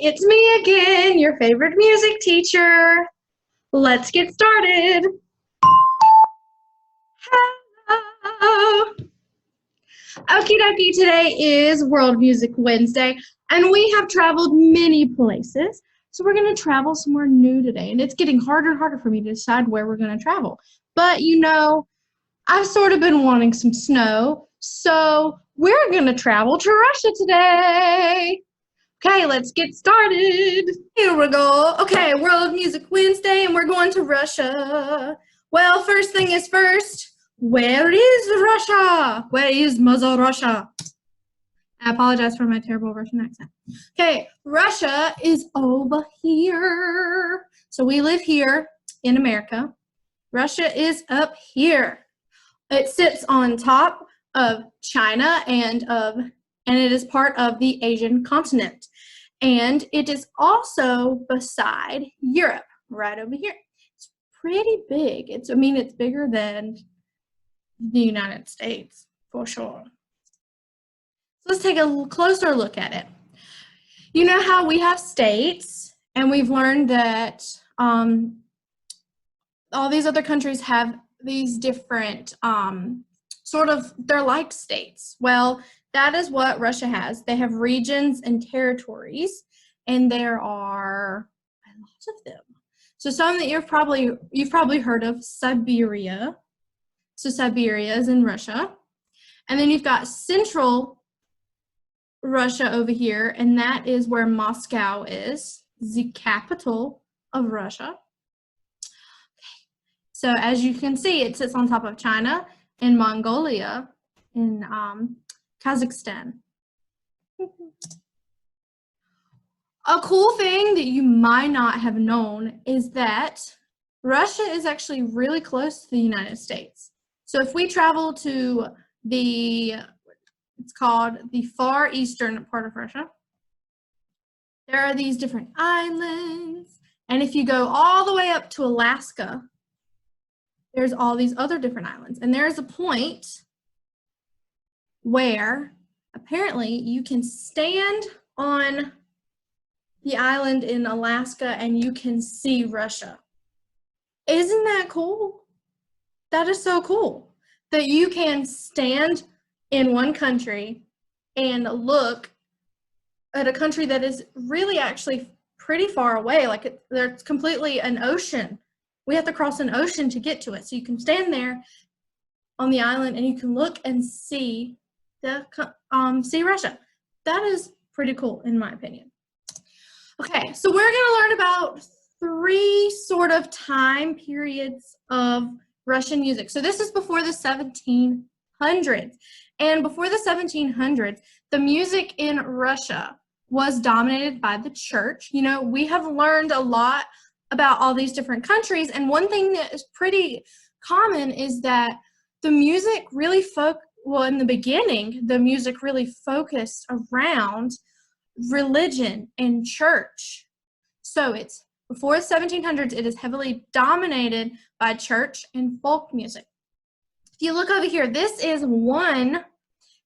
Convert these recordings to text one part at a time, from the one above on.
it's me again, your favorite music teacher. Let's get started. Hello. Okie dokie, today is World Music Wednesday, and we have traveled many places. So we're going to travel somewhere new today, and it's getting harder and harder for me to decide where we're going to travel. But you know, I've sort of been wanting some snow, so we're going to travel to Russia today. Okay, let's get started. Here we go. Okay, World Music Wednesday, and we're going to Russia. Well, first thing is first, where is Russia? Where is Mother Russia? I apologize for my terrible Russian accent. Okay, Russia is over here. So we live here in America. Russia is up here. It sits on top of China and it is part of the Asian continent. And it is also beside Europe, right over here. It's pretty big. It's bigger than the United States, for sure. So let's take a closer look at it. You know how we have states, and we've learned that all these other countries have these different they're like states. Well, that is what Russia has. They have regions and territories, and there are a lot of them. So some that you've probably heard of, Siberia. So Siberia is in Russia. And then you've got central Russia over here, and that is where Moscow is, the capital of Russia. So as you can see, it sits on top of China and Mongolia in Kazakhstan. A cool thing that you might not have known is that Russia is actually really close to the United States. So if we travel to it's called the far eastern part of Russia, there are these different islands. And if you go all the way up to Alaska, there's all these other different islands. And there's a point where apparently you can stand on the island in Alaska and you can see Russia. Isn't that cool? That is so cool that you can stand in one country and look at a country that is really actually pretty far away. Like there's completely an ocean. We have to cross an ocean to get to it. So you can stand there on the island and you can look and see Russia. That is pretty cool in my opinion. Okay, so we're going to learn about 3 sort of time periods of Russian music. So this is before the 1700s. And before the 1700s, the music in Russia was dominated by the church. You know, we have learned a lot about all these different countries, and one thing that is pretty common is that the music really in the beginning, the music really focused around religion and church. So it's before the 1700s, it is heavily dominated by church and folk music. If you look over here, this is one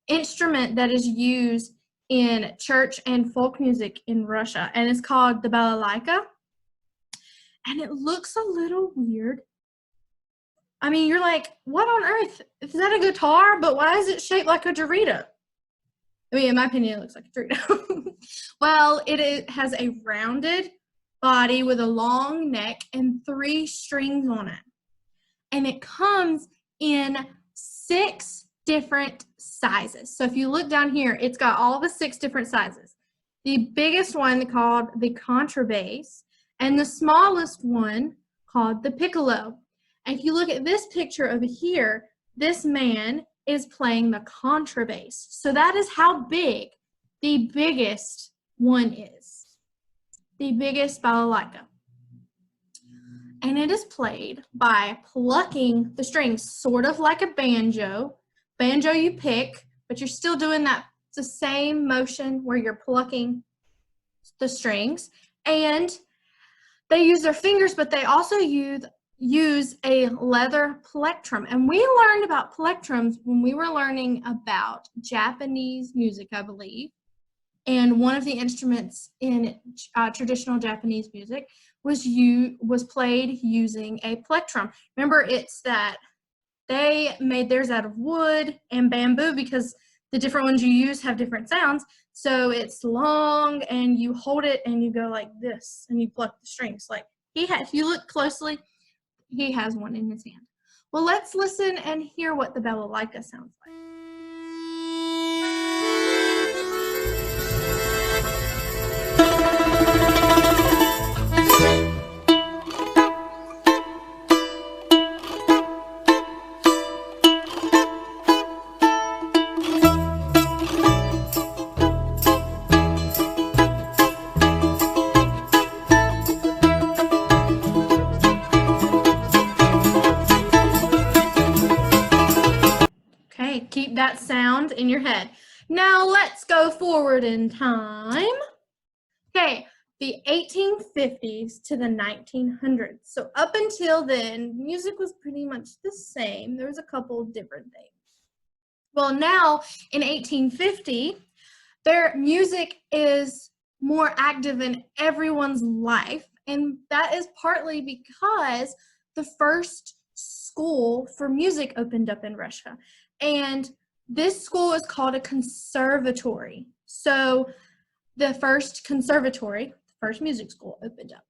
instrument that is used in church and folk music in Russia, and it's called the balalaika. And it looks a little weird. I mean, you're like, what on earth? Is that a guitar? But why is it shaped like a Dorito? I mean, in my opinion, it looks like a Dorito. Well, it has a rounded body with a long neck and 3 strings on it. And it comes in 6 different sizes. So if you look down here, it's got all the 6 different sizes. The biggest one called the contrabass, and the smallest one called the piccolo. And if you look at this picture over here, this man is playing the contrabass. So that is how big the biggest one is. The biggest balalaika. And it is played by plucking the strings, sort of like a banjo. Banjo you pick, but you're still doing the same motion where you're plucking the strings. And they use their fingers, but they also use a leather plectrum. And we learned about plectrums when we were learning about Japanese music, I believe. And one of the instruments in traditional Japanese music was played using a plectrum. Remember, it's that they made theirs out of wood and bamboo because the different ones you use have different sounds. So it's long, and you hold it and you go like this, and you pluck the strings. Like if you look closely, he has one in his hand. Well, let's listen and hear what the balalaika sounds like. Keep that sound in your head. Now let's go forward in time. Okay, the 1850s to the 1900s. So up until then, music was pretty much the same. There was a couple different things. Well, now in 1850, their music is more active in everyone's life, and that is partly because the first school for music opened up in Russia. And this school is called a conservatory. So the first conservatory, the first music school opened up.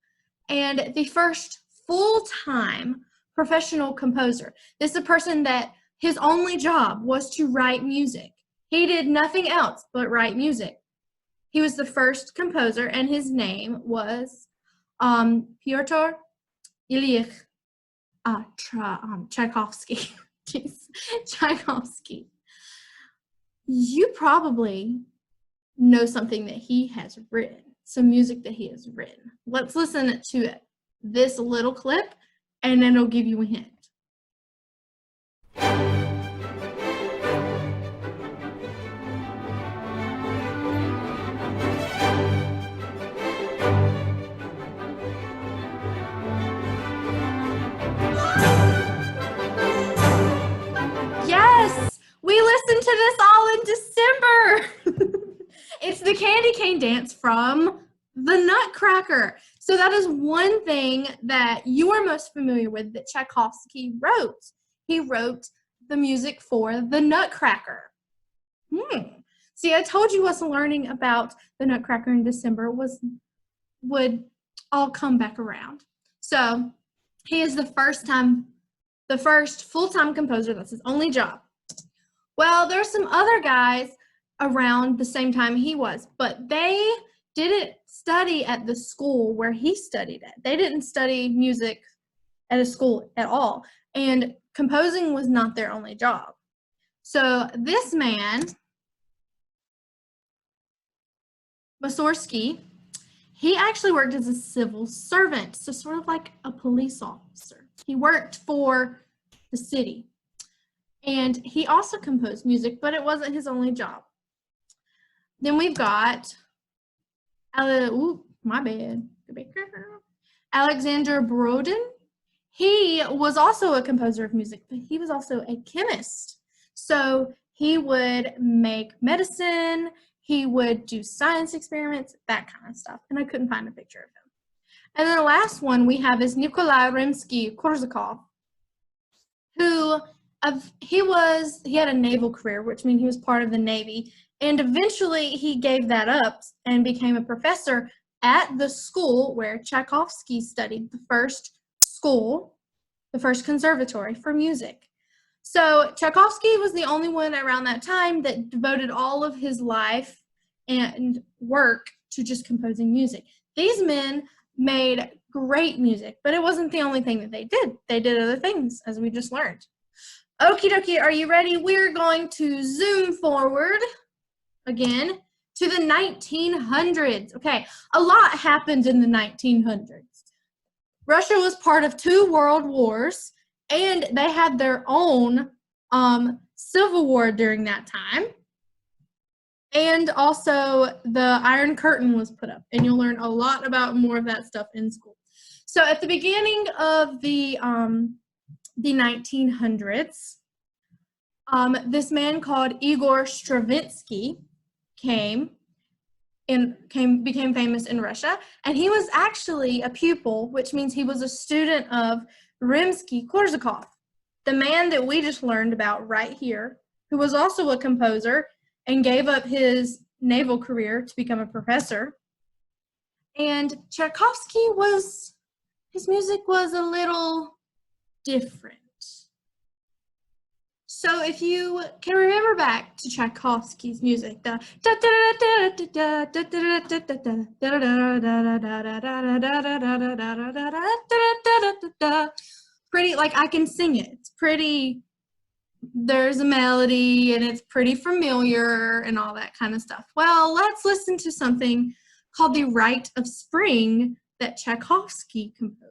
And the first full-time professional composer, this is a person that his only job was to write music. He did nothing else but write music. He was the first composer, and his name was Pyotr Ilyich Tchaikovsky. Tchaikovsky. You probably know something that he has written, some music that he has written. Let's listen to this little clip, and then it'll give you a hint. Yes, we listened to this all in December. It's the candy cane dance from the Nutcracker. So that is one thing that you are most familiar with that Tchaikovsky wrote. He wrote the music for the Nutcracker. See, I told you us learning about the Nutcracker in December would all come back around. So he is the first full-time composer. That's his only job. Well, there's some other guys around the same time he was, but they didn't study at the school where he studied at. They didn't study music at a school at all, and composing was not their only job. So this man, Mussorgsky, he actually worked as a civil servant, so sort of like a police officer. He worked for the city, and he also composed music, but it wasn't his only job. Then we've got, Alexander Borodin. He was also a composer of music, but he was also a chemist. So he would make medicine, he would do science experiments, that kind of stuff. And I couldn't find a picture of him. And then the last one we have is Nikolai Rimsky-Korsakov, who he had a naval career, which means he was part of the Navy. And eventually he gave that up and became a professor at the school where Tchaikovsky studied, the first conservatory for music. So Tchaikovsky was the only one around that time that devoted all of his life and work to just composing music. These men made great music, but it wasn't the only thing that they did. They did other things, as we just learned. Okie dokie, are you ready? We're going to zoom forward again to the 1900s. Okay, a lot happened in the 1900s. Russia was part of 2 world wars, and they had their own civil war during that time. And also the Iron Curtain was put up, and you'll learn a lot about more of that stuff in school. So at the beginning of the 1900s, this man called Igor Stravinsky came, and became famous in Russia. And he was actually a pupil, which means he was a student of Rimsky-Korsakov, the man that we just learned about right here, who was also a composer and gave up his naval career to become a professor. And Tchaikovsky his music was a little different. So if you can remember back to Tchaikovsky's music, the pretty, like I can sing it. It's pretty, there's a melody and it's pretty familiar and all that kind of stuff. Well, let's listen to something called the Rite of Spring that Tchaikovsky composed.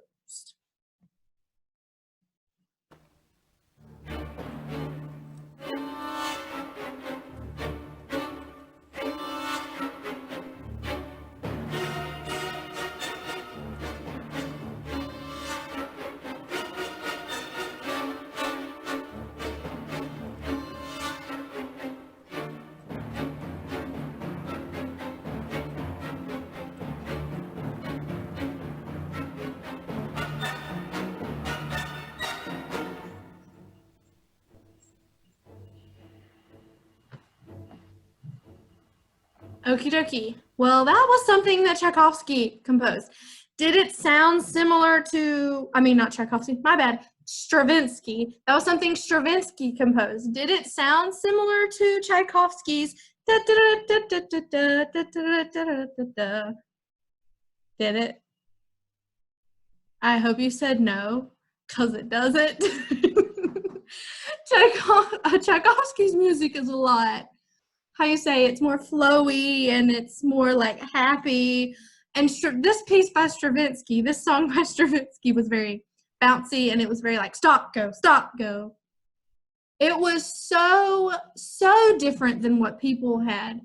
Okie dokie. Well, that was something that Tchaikovsky composed. Did it sound similar to, I mean, not Tchaikovsky, my bad, Stravinsky. That was something Stravinsky composed. Did it sound similar to Tchaikovsky's? Did it? I hope you said no, because it doesn't. Tchaikovsky's music is a lot, how you say, it's more flowy and it's more like happy. And this piece by Stravinsky, this song by Stravinsky was very bouncy and it was very like stop, go, stop, go. It was so different than what people had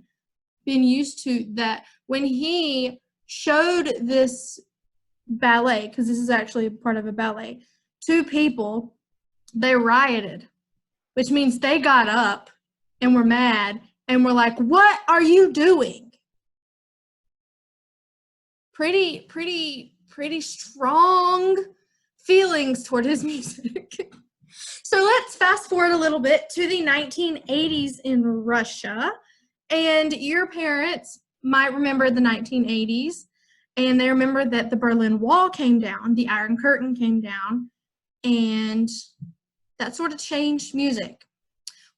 been used to, that when he showed this ballet, because this is actually part of a ballet, to people, they rioted, which means they got up and were mad and were like, what are you doing? Pretty strong feelings toward his music. So let's fast forward a little bit to the 1980s in Russia. And your parents might remember the 1980s. And they remember that the Berlin Wall came down, the Iron Curtain came down, and that sort of changed music.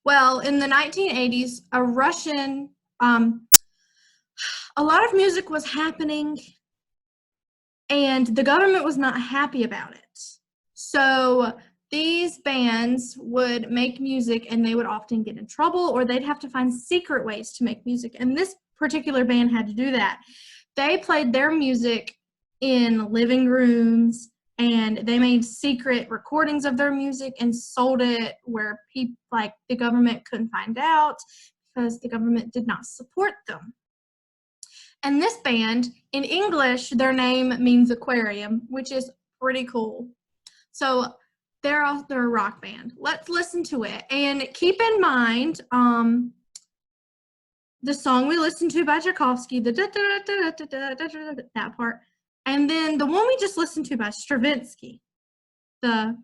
Well, in the 1980s, a lot of music was happening, and the government was not happy about it. So these bands would make music, and they would often get in trouble, or they'd have to find secret ways to make music. And this particular band had to do that. They played their music in living rooms, and they made secret recordings of their music and sold it where people, like the government, couldn't find out, because the government did not support them. And this band, in English, their name means aquarium, which is pretty cool. So they're a rock band. Let's listen to it. And keep in mind, the song we listened to by Tchaikovsky, that part, and then the one we just listened to by Stravinsky, I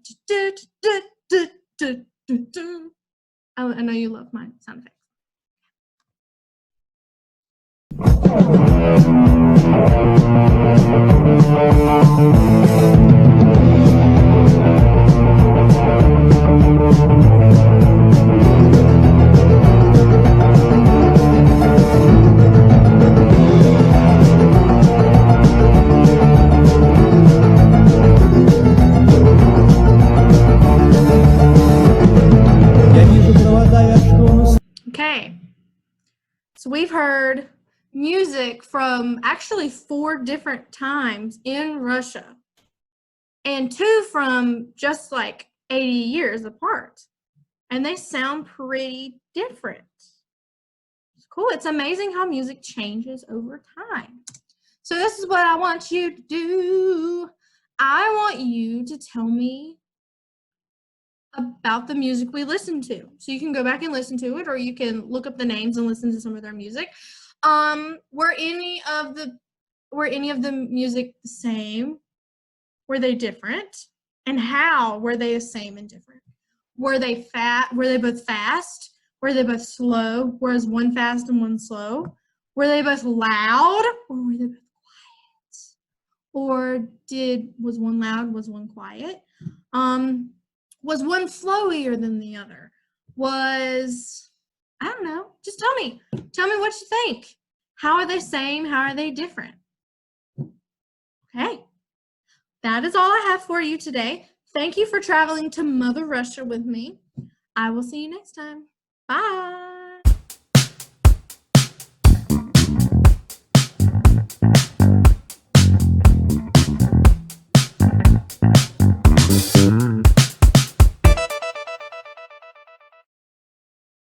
know you love my sound effects. Okay, so we've heard music from actually 4 different times in Russia, and 2 from just like 80 years apart, and they sound pretty different. It's cool. It's amazing how music changes over time. So this is what I want you to do. I want you to tell me about the music we listened to. So you can go back and listen to it, or you can look up the names and listen to some of their music. Were any of the music the same? Were they different? And how were they the same and different? Were they both fast? Were they both slow? Was one fast and one slow? Were they both loud? Or were they both quiet? Or was one loud, was one quiet? Was one flowier than the other? I don't know. Just tell me. Tell me what you think. How are they same? How are they different? Okay. That is all I have for you today. Thank you for traveling to Mother Russia with me. I will see you next time. Bye.